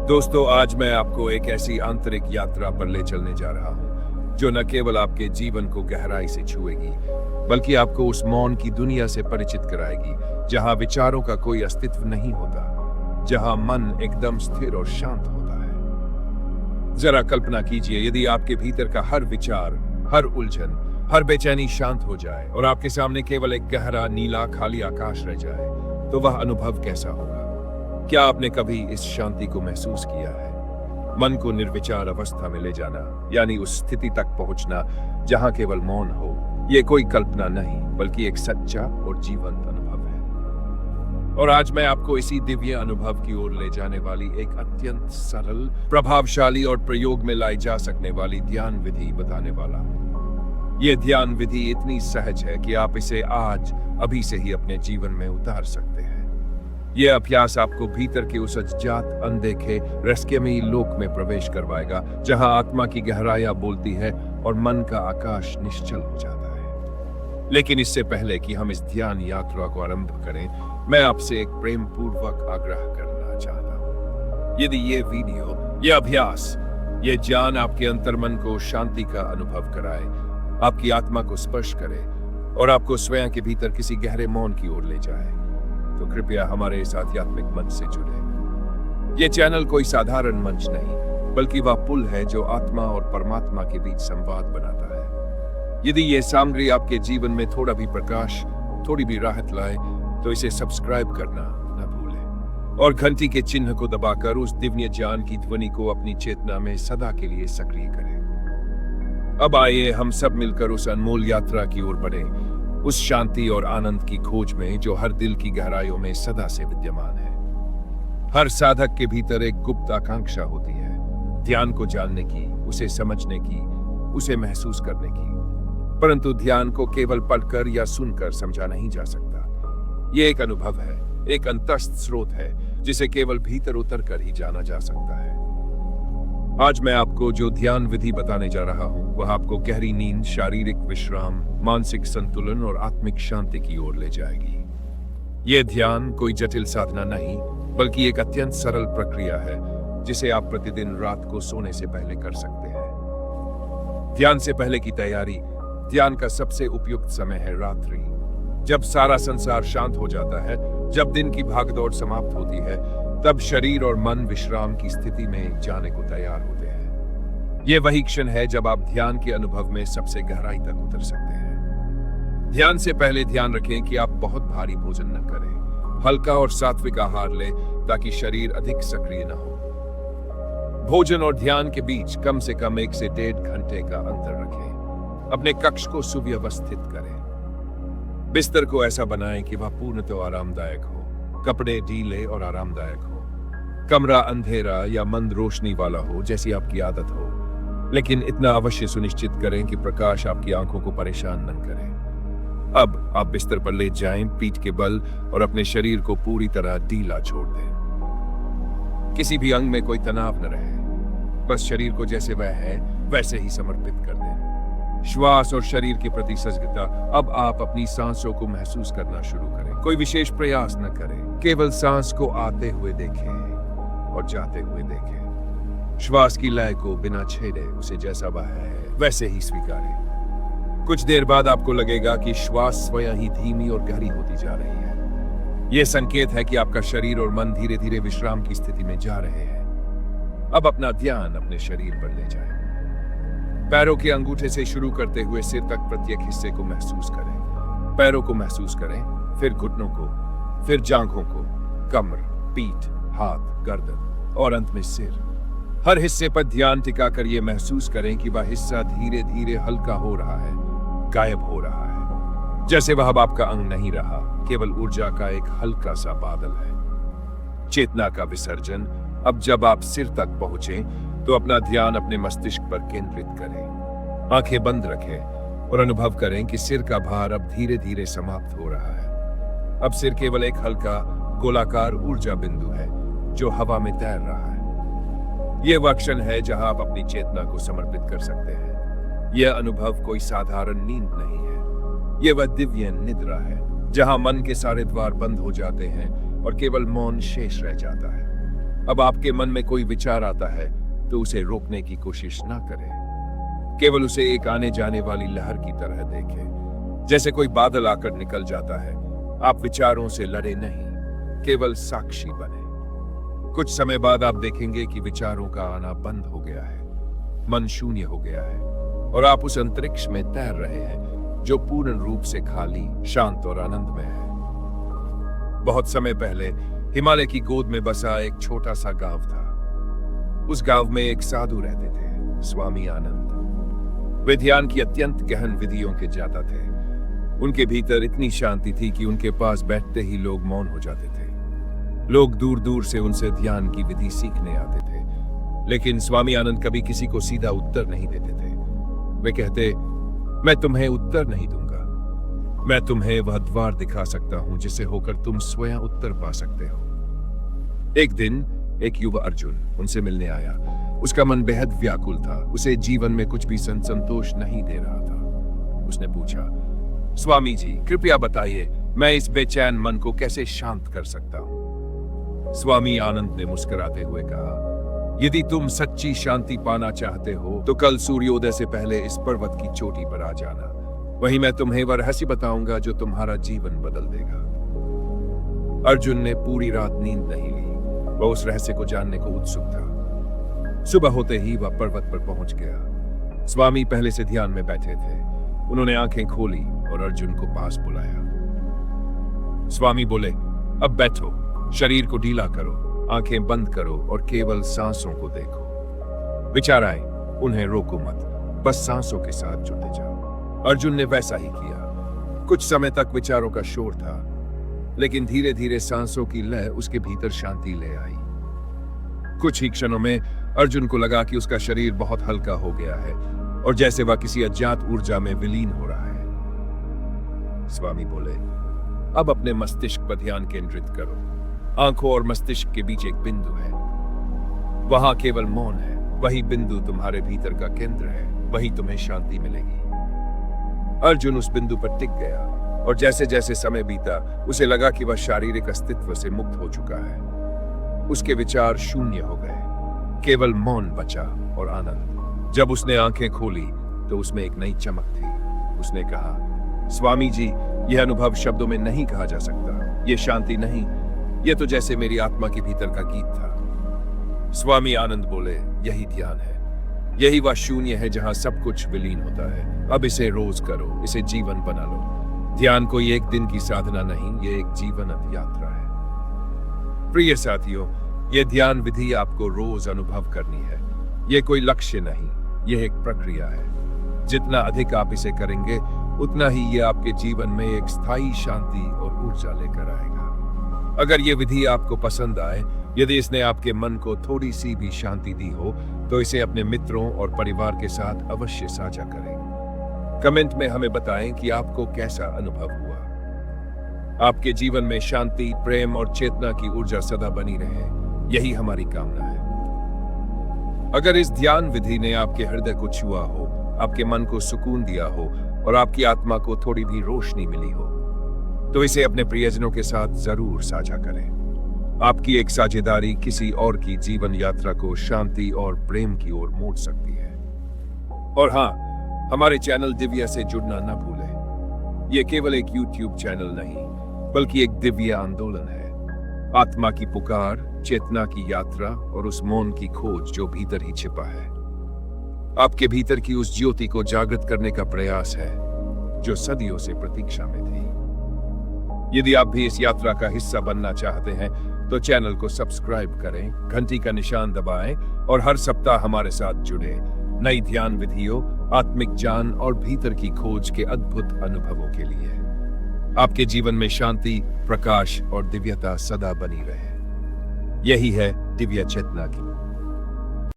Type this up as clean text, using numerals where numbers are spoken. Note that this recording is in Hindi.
दोस्तों, आज मैं आपको एक ऐसी आंतरिक यात्रा पर ले चलने जा रहा हूं जो न केवल आपके जीवन को गहराई से छुएगी, बल्कि आपको उस मौन की दुनिया से परिचित कराएगी जहां विचारों का कोई अस्तित्व नहीं होता, जहां मन एकदम स्थिर और शांत होता है। जरा कल्पना कीजिए, यदि आपके भीतर का हर विचार, हर उलझन, हर बेचैनी शांत हो जाए और आपके सामने केवल एक गहरा नीला खाली आकाश रह जाए, तो वह अनुभव कैसा होगा? क्या आपने कभी इस शांति को महसूस किया है? मन को निर्विचार अवस्था में ले जाना, यानी उस स्थिति तक पहुंचना जहां केवल मौन हो। यह कोई कल्पना नहीं, बल्कि एक सच्चा और जीवंत अनुभव है। और आज मैं आपको इसी दिव्य अनुभव की ओर ले जाने वाली एक अत्यंत सरल, प्रभावशाली और प्रयोग में लाई जा सकने वाली ध्यान विधि बताने वाला हूं। यह ध्यान विधि इतनी सहज है कि आप इसे आज अभी से ही अपने जीवन में उतार सकते हैं। यह अभ्यास आपको भीतर के उस अज्ञात, अनदेखे, रहस्यमयी लोक में प्रवेश करवाएगा, जहां आत्मा की गहराइयां बोलती है और मन का आकाश निश्चल हो जाता है। लेकिन इससे पहले कि हम इस ध्यान यात्रा को आरंभ करें, मैं आपसे एक प्रेम पूर्वक आग्रह करना चाहता हूं। यदि ये वीडियो, यह अभ्यास, यह ज्ञान आपके अंतर्मन को शांति का अनुभव कराए, आपकी आत्मा को स्पर्श करे और आपको स्वयं के भीतर किसी गहरे मौन की ओर ले जाए, तो कृपया हमारे इस आध्यात्मिक मंच से जुड़े। यह चैनल कोई साधारण मंच नहीं, बल्कि वह पुल है जो आत्मा और परमात्मा के बीच संवाद बनाता है। यदि यह सामग्री आपके जीवन में थोड़ा भी प्रकाश, थोड़ी भी राहत लाए, तो इसे सब्सक्राइब करना न भूलें और घंटी के चिन्ह को दबाकर उस दिव्य ज्ञान की ध्वनि को अपनी चेतना में सदा के लिए सक्रिय करें। अब आइए हम सब मिलकर उस अनमोल यात्रा की ओर बढ़ें, उस शांति और आनंद की खोज में जो हर दिल की गहराइयों में सदा से विद्यमान है। हर साधक के भीतर एक गुप्त आकांक्षा होती है, ध्यान को जानने की, उसे समझने की, उसे महसूस करने की। परंतु ध्यान को केवल पढ़कर या सुनकर समझा नहीं जा सकता। यह एक अनुभव है, एक अंतस्थ स्रोत है जिसे केवल भीतर उतर कर ही जाना जा सकता है। आज मैं आपको जो ध्यान विधि बताने जा रहा हूं, वह आपको गहरी नींद, शारीरिक विश्राम, मानसिक संतुलन और आत्मिक शांति की ओर ले जाएगी। यह ध्यान कोई जटिल साधना नहीं, बल्कि एक अत्यंत सरल प्रक्रिया है जिसे आप प्रतिदिन रात को सोने से पहले कर सकते हैं। ध्यान से पहले की तैयारी। ध्यान का सबसे उपयुक्त समय है रात्रि, जब सारा संसार शांत हो जाता है, जब दिन की भागदौड़ समाप्त होती है, तब शरीर और मन विश्राम की स्थिति में जाने को तैयार होते हैं। यह वही क्षण है जब आप ध्यान के अनुभव में सबसे गहराई तक उतर सकते हैं। ध्यान से पहले ध्यान रखें कि आप बहुत भारी भोजन न करें। हल्का और सात्विक आहार लें ताकि शरीर अधिक सक्रिय न हो। भोजन और ध्यान के बीच कम से कम 1 से 1.5 घंटे का अंतर रखें। अपने कक्ष को सुव्यवस्थित करें। बिस्तर को ऐसा बनाएं कि वह पूर्णतः आरामदायक हो, कपड़े ढीले और आरामदायक हो। कमरा अंधेरा या मंद रोशनी वाला हो, जैसी आपकी आदत हो, लेकिन इतना अवश्य सुनिश्चित करें कि प्रकाश आपकी आंखों को परेशान न करे। अब आप बिस्तर पर लेट जाएं, पीठ के बल और अपने शरीर को पूरी तरह ढीला छोड़ दें। किसी भी अंग में कोई तनाव न रहे, बस शरीर को जैसे वह है वैसे ही समर्पित कर दें। श्वास और शरीर के प्रति सजगता। अब आप अपनी सांसों को महसूस करना शुरू करें। कोई विशेष प्रयास न करें, केवल सांस को आते हुए देखें और जाते हुए देखें। श्वास की लय को बिना छेड़े उसे जैसा वह है वैसे ही स्वीकारें। कुछ देर बाद आपको लगेगा कि श्वास स्वयं ही धीमी और गहरी होती जा रही है। यह संकेत है कि आपका शरीर और मन धीरे धीरे विश्राम की स्थिति में जा रहे हैं। अब अपना ध्यान अपने शरीर पर ले जाएं। पैरों के अंगूठे से शुरू करते हुए सिर तक प्रत्येक हिस्से को महसूस करें। पैरों को महसूस करें, फिर घुटनों को, फिर जांघों को, कमर, पीठ, हाथ, गर्दन और अंत में सिर। हर हिस्से पर ध्यान टिकाकर यह महसूस करें कि वह हिस्सा धीरे धीरे हल्का हो रहा है, गायब हो रहा है, जैसे वह अब आपका अंग नहीं रहा, केवल ऊर्जा का एक हल्का सा बादल है। चेतना का विसर्जन। अब जब आप सिर तक पहुंचे, तो अपना ध्यान अपने मस्तिष्क पर केंद्रित करें। आंखें बंद रखें और अनुभव करें कि सिर का भार अब धीरे धीरे समाप्त हो रहा है। अब सिर केवल एक हल्का गोलाकार ऊर्जा बिंदु है जो हवा में तैर रहा है। यह वह क्षण है जहां आप अपनी चेतना को समर्पित कर सकते हैं। यह अनुभव कोई साधारण नींद नहीं है। यह वह दिव्य निद्रा है जहां मन के सारे द्वार बंद हो जाते हैं और केवल मौन शेष रह जाता है। अब आपके मन में कोई विचार आता है तो उसे रोकने की कोशिश ना करें। केवल उसे एक आने जाने वाली लहर की तरह देखें, जैसे कोई बादल आकर निकल जाता है। आप विचारों से लड़े नहीं, केवल साक्षी बने। कुछ समय बाद आप देखेंगे कि विचारों का आना बंद हो गया है, मन शून्य हो गया है और आप उस अंतरिक्ष में तैर रहे हैं जो पूर्ण रूप से खाली, शांत और आनंदमय है। बहुत समय पहले हिमालय की गोद में बसा एक छोटा सा गांव था। उस गांव में एक साधु रहते थे, स्वामी आनंद। वे ध्यान की अत्यंत गहन विधियों के ज्ञाता थे। उनके भीतर इतनी शांति थी कि उनके पास बैठते ही लोग मौन हो जाते थे। लोग दूर दूर से उनसे ध्यान की विधि सीखने आते थे, लेकिन स्वामी आनंद कभी किसी को सीधा उत्तर नहीं देते थे। वे कहते, मैं तुम्हें उत्तर नहीं दूंगा, मैं तुम्हें वह द्वार दिखा सकता हूं जिसे होकर तुम स्वयं उत्तर पा सकते हो। एक दिन एक युवा अर्जुन उनसे मिलने आया। उसका मन बेहद व्याकुल था, उसे जीवन में कुछ भी संतोष नहीं दे रहा था। उसने पूछा, स्वामी जी कृपया बताइए, मैं इस बेचैन मन को कैसे शांत कर सकता हूं? स्वामी आनंद ने मुस्कुराते हुए कहा, यदि तुम सच्ची शांति पाना चाहते हो तो कल सूर्योदय से पहले इस पर्वत की चोटी पर आ जाना। वहीं मैं तुम्हें वह रहस्य बताऊंगा जो तुम्हारा जीवन बदल देगा। अर्जुन ने पूरी रात नींद नहीं ली, वह उस रहस्य को जानने को उत्सुक था। सुबह होते ही वह पर्वत पर पहुंच गया। स्वामी पहले से ध्यान में बैठे थे। उन्होंने आंखें खोली और अर्जुन को पास बुलाया। स्वामी बोले, अब बैठो, शरीर को ढीला करो, आंखें बंद करो और केवल सांसों को देखो। विचार आए उन्हें रोको मत, बस सांसों के साथ जुड़ते जाओ। अर्जुन ने वैसा ही किया। कुछ समय तक विचारों का शोर था, लेकिन धीरे धीरे सांसों की लय उसके भीतर शांति ले आई। कुछ ही क्षणों में अर्जुन को लगा कि उसका शरीर बहुत हल्का हो गया है और जैसे वह किसी अज्ञात ऊर्जा में विलीन हो रहा है। स्वामी बोले, अब अपने मस्तिष्क पर ध्यान केंद्रित करो। आंखों और मस्तिष्क के बीच एक बिंदु है, वहां केवल मौन है। वही बिंदु तुम्हारे भीतर का केंद्र है, वही तुम्हें शांति मिलेगी। अर्जुन उस बिंदु पर टिक गया और जैसे जैसे समय बीता उसे लगा कि वह शारीरिक अस्तित्व से मुक्त हो चुका है। उसके विचार शून्य हो गए, केवल मौन बचा और आनंद। जब उसने आंखें खोली तो उसमें एक नई चमक थी। उसने कहा, स्वामी जी यह अनुभव शब्दों में नहीं कहा जा सकता। ये शांति नहीं, यह तो जैसे मेरी आत्मा के भीतर का गीत था। स्वामी आनंद बोले, यही ध्यान है, यही वह शून्य है जहां सब कुछ विलीन होता है। अब इसे रोज करो, इसे जीवन बना लो। ध्यान कोई एक दिन की साधना नहीं, ये एक जीवंत यात्रा है। प्रिय साथियों, यह ध्यान विधि आपको रोज अनुभव करनी है। यह कोई लक्ष्य नहीं, यह एक प्रक्रिया है। जितना अधिक आप इसे करेंगे उतना ही यह आपके जीवन में एक स्थायी शांति और ऊर्जा लेकर आएगा। अगर यह विधि आपको पसंद आए, यदि इसने आपके मन को थोड़ी सी भी शांति दी हो, तो इसे अपने मित्रों और परिवार के साथ अवश्य साझा करें। कमेंट में हमें बताएं कि आपको कैसा अनुभव हुआ। आपके जीवन में शांति, प्रेम और चेतना की ऊर्जा सदा बनी रहे, यही हमारी कामना है। अगर इस ध्यान विधि ने आपके हृदय को छुआ हो, आपके मन को सुकून दिया हो और आपकी आत्मा को थोड़ी भी रोशनी मिली हो, तो इसे अपने प्रियजनों के साथ जरूर साझा करें। आपकी एक साझेदारी किसी और की जीवन यात्रा को शांति और प्रेम की ओर मोड़ सकती है। और हाँ, हमारे चैनल दिव्या से जुड़ना न भूलें। यह केवल एक YouTube चैनल नहीं, बल्कि एक दिव्य आंदोलन है। आत्मा की पुकार, चेतना की यात्रा और उस मौन की खोज जो भीतर ही छिपा है। आपके भीतर की उस ज्योति को जागृत करने का प्रयास है जो सदियों से प्रतीक्षा में थी। यदि आप भी इस यात्रा का हिस्सा बनना चाहते हैं तो चैनल को सब्सक्राइब करें, घंटी का निशान दबाएं और हर सप्ताह हमारे साथ जुड़े नई ध्यान विधियों, आत्मिक ज्ञान और भीतर की खोज के अद्भुत अनुभवों के लिए। आपके जीवन में शांति, प्रकाश और दिव्यता सदा बनी रहे। यही है दिव्य चेतना की